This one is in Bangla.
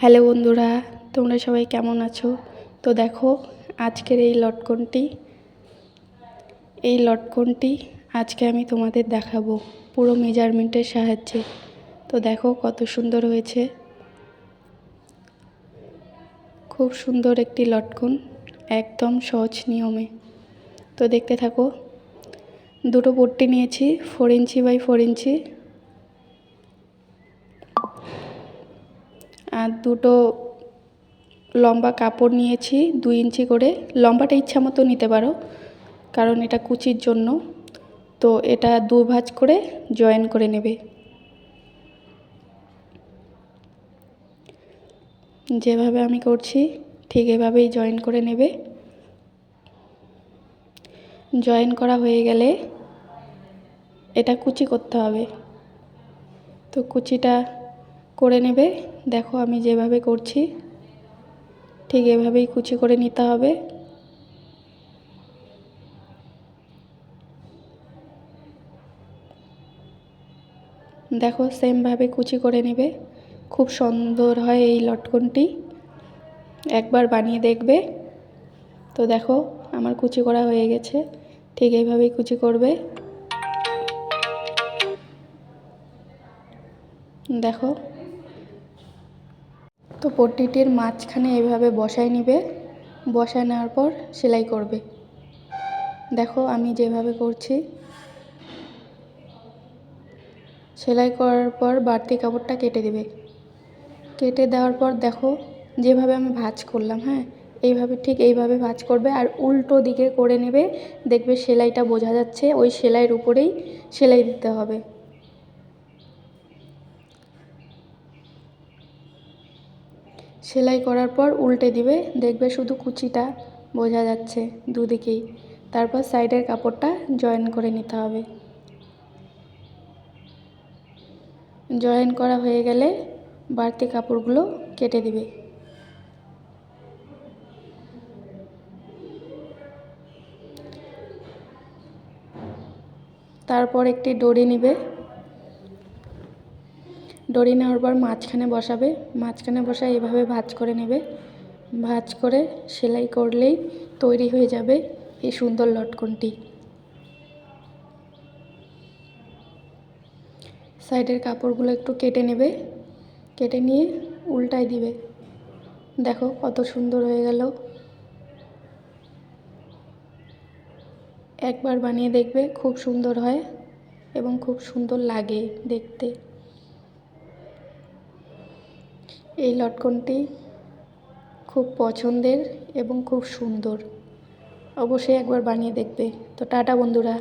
হ্যালো বন্ধুরা, তোমরা সবাই কেমন আছো? তো দেখো আজকের এই লটকনটি আজকে আমি তোমাদের দেখাবো পুরো মেজারমেন্টের সাহায্যে। তো দেখো কত সুন্দর হয়েছে, খুব সুন্দর একটি লটকন, একদম সহজ নিয়মে। তো দেখতে থাকো। দুটো পট্টি নিয়েছি 4 ইঞ্চি বাই 4 ইঞ্চি, আর দুটো লম্বা কাপড় নিয়েছি 2 ইঞ্চি করে। লম্বাটা ইচ্ছা মতো নিতে পারো, কারণ এটা কুচির জন্য। তো এটা 2 ভাঁজ করে জয়েন করে নেবে। যেভাবে আমি করছি ঠিক এভাবেই জয়েন করে নেবে। জয়েন করা হয়ে গেলে এটা কুচি করতে হবে। তো কুচিটা করে নেবে। দেখো আমি যেভাবে করছি ঠিক এভাবেই কুচি করে নিতে হবে। দেখো সেমভাবে কুচি করে নেবে, খুব সুন্দর হয় এই লটকনটি, একবার বানিয়ে দেখবে। তো দেখো আমার কুচি করা হয়ে গেছে, ঠিক এইভাবেই কুচি করবে। দেখো তো পট্টিটির মাঝখানে এভাবে বসায় নিবে, বসায় নেওয়ার পর সেলাই করবে। দেখো আমি যেভাবে করছি, সেলাই করার পর বাড়তি কাপড়টা কেটে দেবে। কেটে দেওয়ার পর দেখো যেভাবে আমি ভাঁজ করলাম, হ্যাঁ এইভাবে ঠিক এইভাবে ভাঁজ করবে, আর উল্টো দিকে করে নেবে। দেখবে সেলাইটা বোঝা যাচ্ছে, ওই সেলাইয়ের উপরেই সেলাই দিতে হবে। সেলাই করার পর উল্টে দিবে, দেখবে শুধু কুচিটা বোঝা যাচ্ছে দুদিকেই। তারপর সাইডের কাপড়টা জয়েন করে নিতে হবে। জয়েন করা হয়ে গেলে বাড়তি কাপড়গুলো কেটে দিবে। তারপর একটি দড়ি নেবে, দড়ি নেওয়ার পর মাঝখানে বসাবে, মাঝখানে বসায় এভাবে ভাঁজ করে নেবে। ভাঁজ করে সেলাই করলেই তৈরি হয়ে যাবে এই সুন্দর লটকনটি। সাইডের কাপড়গুলো একটু কেটে নেবে, কেটে নিয়ে উল্টায় দিবে। দেখো কত সুন্দর হয়ে গেল। একবার বানিয়ে দেখবে, খুব সুন্দর হয় এবং খুব সুন্দর লাগে দেখতে। এই লটকনটি খুব পছন্দের এবং খুব সুন্দর, অবশ্যই একবার বানিয়ে দেখবে। তো টাটা বন্ধুরা।